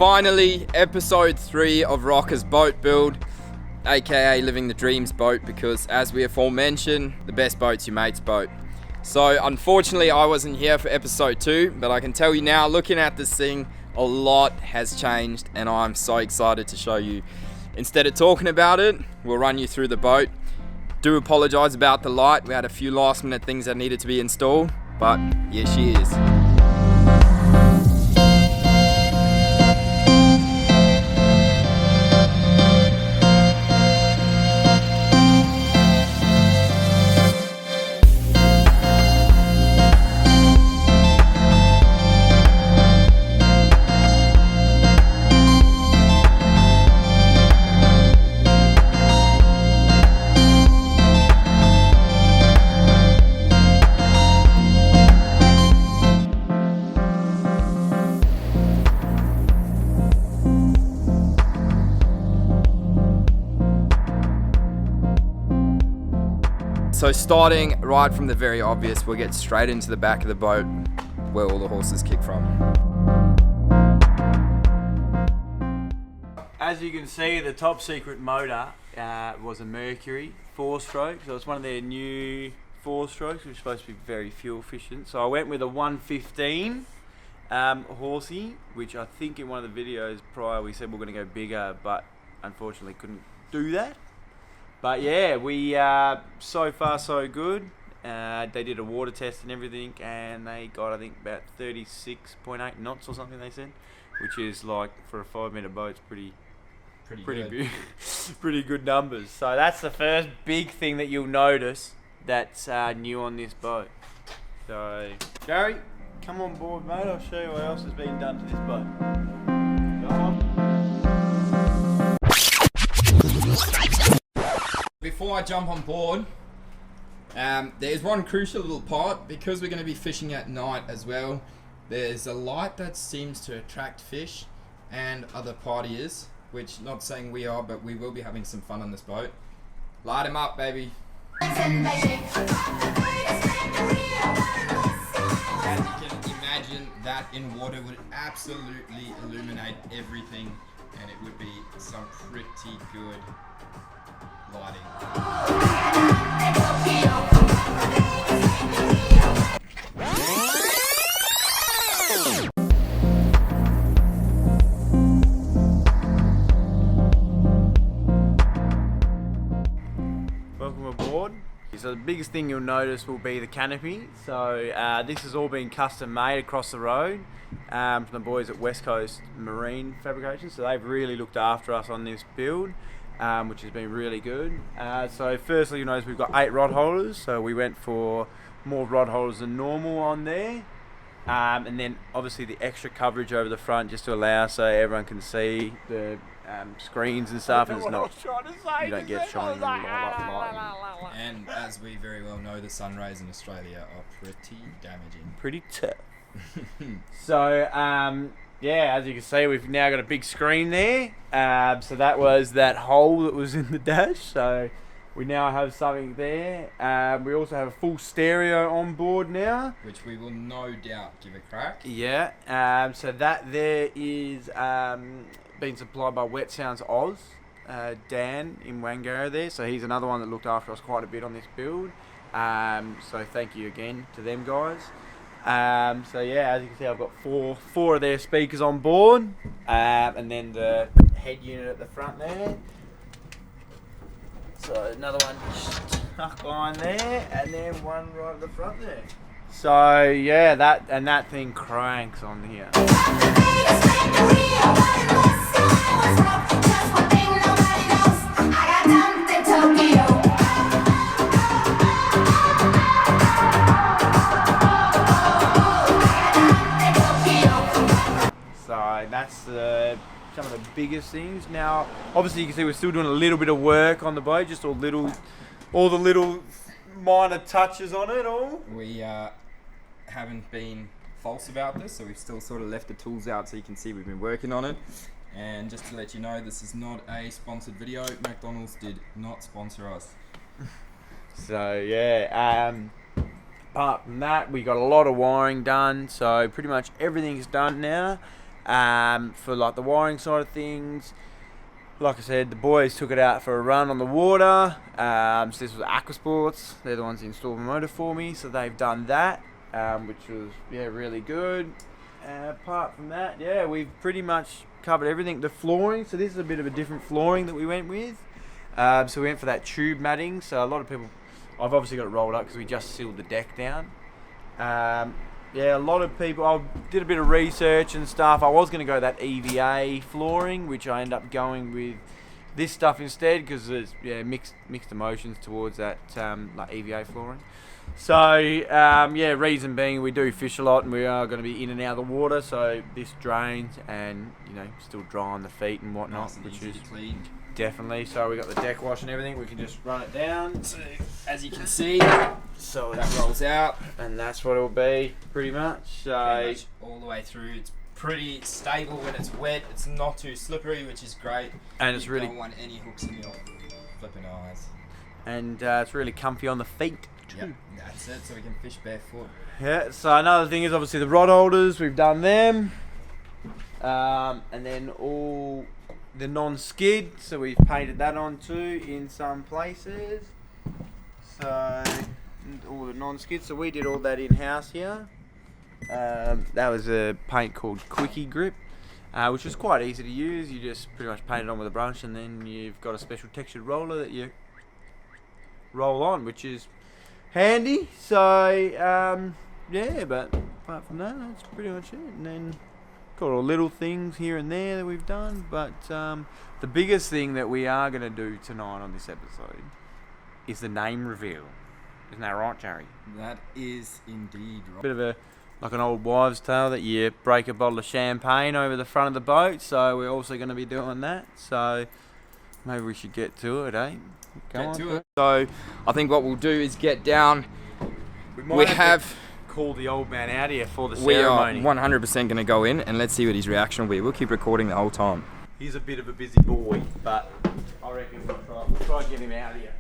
finally, episode 3 of Rocca's boat build, aka Living the Dreams boat, because as we aforementioned, the best boat's your mate's boat. So unfortunately I wasn't here for episode 2, but I can tell you now, looking at this thing, a lot has changed and I'm so excited to show you. Instead of talking about it, we'll run you through the boat. Do apologise about the light, we had a few last minute things that needed to be installed, but here she is. So starting right from the very obvious, we'll get straight into the back of the boat where all the horses kick from. As you can see, the top secret motor was a Mercury 4-stroke. So it's one of their new 4-strokes, which is supposed to be very fuel efficient. So I went with a 115 horsey, which I think in one of the videos prior we said we're going to go bigger, but unfortunately couldn't do that. But yeah, we so far so good. They did a water test and everything, and they got I think about 36.8 knots or something they said, which is like for a 5-meter boat, it's pretty good. Pretty good numbers. So that's the first big thing that you'll notice that's new on this boat. So Gary, come on board, mate. I'll show you what else has been done to this boat. Come on. Before I jump on board, there's one crucial little part, because we're going to be fishing at night as well. There's a light that seems to attract fish and other partiers, which not saying we are, but we will be having some fun on this boat. Light them up, baby. And you can imagine that in water would absolutely illuminate everything, and it would be some pretty good lighting. Welcome aboard. So the biggest thing you'll notice will be the canopy. So this has all been custom made across the road from the boys at West Coast Marine Fabrication. So they've really looked after us on this build, which has been really good. So firstly, you'll notice we've got 8 rod holders. So we went for more rod holders than normal on there. And then obviously the extra coverage over the front, just to allow so everyone can see the screens and stuff, and it's not, you don't get shining light. And as we very well know, the sun rays in Australia are pretty damaging. Pretty tough. So yeah, as you can see, we've now got a big screen there. So that was that hole that was in the dash. So we now have something there. We also have a full stereo on board now, which we will no doubt give a crack. Yeah. So that there is been supplied by Wet Sounds Oz, Dan in Wangara there. So he's another one that looked after us quite a bit on this build. So thank you again to them guys. So yeah, as you can see, I've got four of their speakers on board, and then the head unit at the front there. So another one stuck behind there, and then one right at the front there. So yeah, that thing cranks on here. So that's some of the biggest things. Now, obviously, you can see we're still doing a little bit of work on the boat, just all the little minor touches on it. We haven't been false about this, so we've still sort of left the tools out so you can see we've been working on it. And just to let you know, this is not a sponsored video. McDonald's did not sponsor us. So yeah, apart from that, we got a lot of wiring done, so pretty much everything's done now. for like the wiring side of things. Like I said, the boys took it out for a run on the water. So this was Aquasports. They're the ones that installed the motor for me, so they've done that, which was really good. Apart from that, we've pretty much covered everything. The flooring, so this is a bit of a different flooring that we went with. So we went for that tube matting. So a lot of people, I've obviously got it rolled up because we just sealed the deck down. A lot of people, I did a bit of research and stuff. I was going to go that EVA flooring, which I ended up going with this stuff instead because there's mixed emotions towards that like EVA flooring. So reason being we do fish a lot and we are going to be in and out of the water, so this drains and still dry on the feet and whatnot, Nice and which easy is to clean. definitely. So we got the deck wash and everything. We can just run it down. So as you can see, So that rolls out. and that's what it'll be pretty much. So Pretty much all the way through. It's pretty stable when it's wet. It's not too slippery, which is great. and it's You really don't want any hooks in your flipping eyes. it's really comfy on the feet too. Yep, that's it. So we can fish barefoot. Yeah, so another thing is obviously the rod holders, we've done them. And then all the non-skid, so we've painted that on too in some places. So all the non-skid, so we did all that in-house here. That was a paint called Quickie Grip, which was quite easy to use. You just pretty much paint it on with a brush and then you've got a special textured roller that you roll on, which is handy. So but apart from that, that's pretty much it. And then got all little things here and there that we've done, but the biggest thing that we are going to do tonight on this episode is the name reveal. Isn't that right, Jerry? That is indeed right. Bit of like an old wives' tale that you break a bottle of champagne over the front of the boat, so we're also going to be doing that. So maybe we should get to it, eh? Get to it. So I think what we'll do is get down. We have call the old man out here for the ceremony. We are 100% going to go in and let's see what his reaction will be. We'll keep recording the whole time. He's a bit of a busy boy, but I reckon we'll try and get him out here.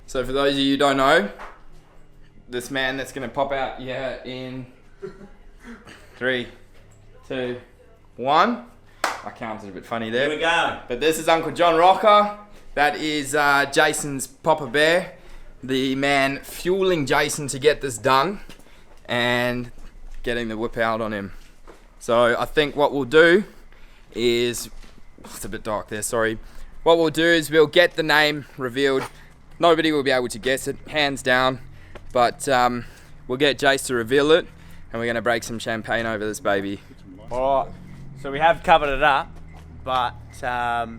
So for those of you who don't know, this man that's going to pop out here in 3, 2, 1. I counted a bit funny there. Here we go. But this is Uncle John Rocca. That is Jason's Papa Bear. The man fueling Jason to get this done and getting the whip out on him. So I think what we'll do is, it's a bit dark there, sorry. What we'll do is we'll get the name revealed. Nobody will be able to guess it, hands down. But we'll get Jace to reveal it and we're going to break some champagne over this baby. Alright, so we have covered it up, but so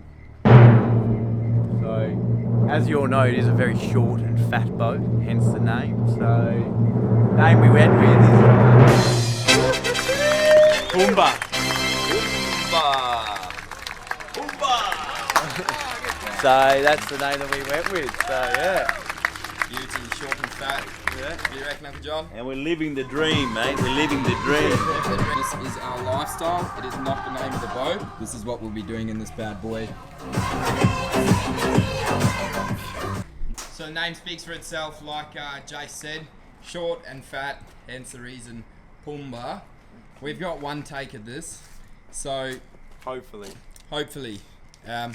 as you all know, it is a very short and fat boat, hence the name. So the name we went with is Pumbaa. So that's the name that we went with. So yeah. Beauty, short and fat. Yeah. You reckon, Uncle John? And we're living the dream, mate. We're living the dream. This is our lifestyle. It is not the name of the boat. This is what we'll be doing in this bad boy. So the name speaks for itself, like Jace said. Short and fat, hence the reason Pumbaa. We've got one take at this, so Hopefully. I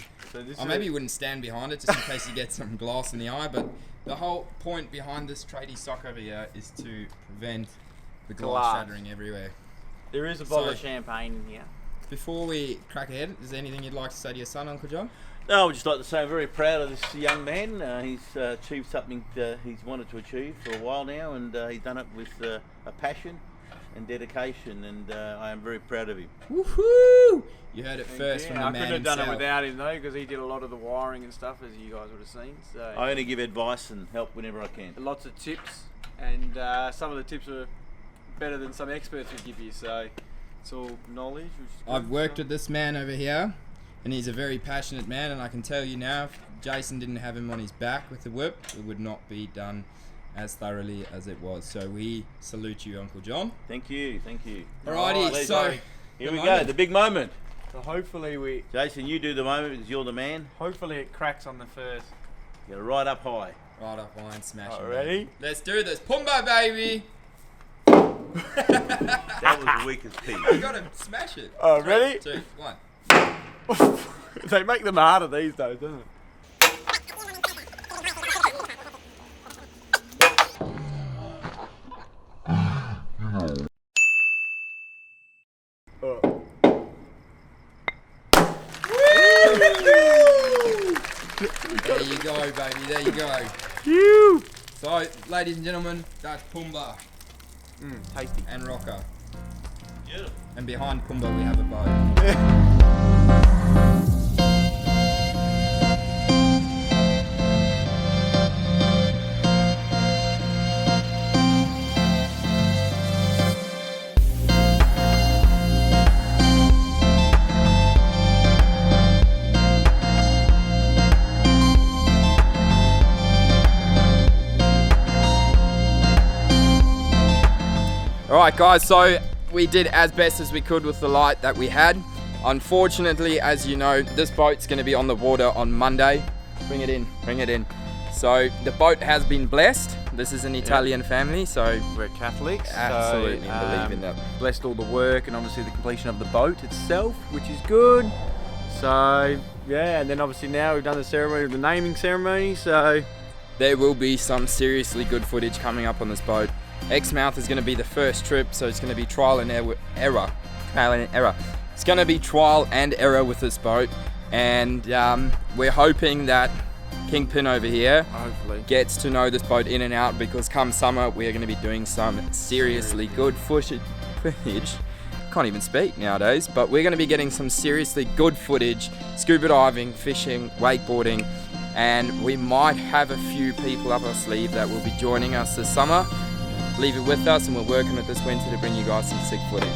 maybe wouldn't stand behind it just in case you get some glass in the eye, but the whole point behind this tradie sock over here is to prevent the glass shattering everywhere. There is a bottle of champagne in here. Before we crack ahead, is there anything you'd like to say to your son, Uncle John? No, I would just like to say I'm very proud of this young man. He's achieved something he's wanted to achieve for a while now, and he's done it with a passion and dedication, and I am very proud of him. Woohoo! You heard it first from the I man couldn't have done it himself. without him though, because he did a lot of the wiring and stuff, as you guys would have seen. So I only give advice and help whenever I can. lots of tips, and some of the tips are better than some experts would give you. So it's all knowledge. Which is good. I've worked with this man over here, and he's a very passionate man, and I can tell you now, if Jason didn't have him on his back with the whip, it would not be done as thoroughly as it was. So we salute you, Uncle John. Thank you, thank you. Alrighty, Let's so go. Here we go, the big moment. So hopefully Jason, you do the moment because you're the man. it cracks on the first Get it right up high. Right up line, smash it. Ready? Let's do this. Pumba, baby! That was the weakest piece. You gotta smash it. Oh, ready? 3, 2, 1. They make them harder these days, don't they? There you go, baby. There you go. Phew! So, ladies and gentlemen, that's Pumba Tasty. and Rocca. Beautiful. And behind Pumba, we have a boat. Alright guys, so we did as best as we could with the light that we had. Unfortunately, as you know, this boat's going to be on the water on Monday. Bring it in, bring it in. So the boat has been blessed. This is an Italian family, so We're Catholics. absolutely so, believe in that. Blessed all the work and obviously the completion of the boat itself, which is good. So yeah, and then obviously now we've done the ceremony, the naming ceremony. So There will be some seriously good footage coming up on this boat. Exmouth is going to be the first trip, so it's going to be trial and error. It's going to be trial and error with this boat, and we're hoping that Kingpin over here hopefully gets to know this boat in and out, because come summer we're going to be doing some seriously good footage. Can't even speak nowadays, but we're going to be getting some seriously good footage, scuba diving, fishing, wakeboarding, and we might have a few people up our sleeve that will be joining us this summer. Leave it with us, and we're working with this winter to bring you guys some sick footage.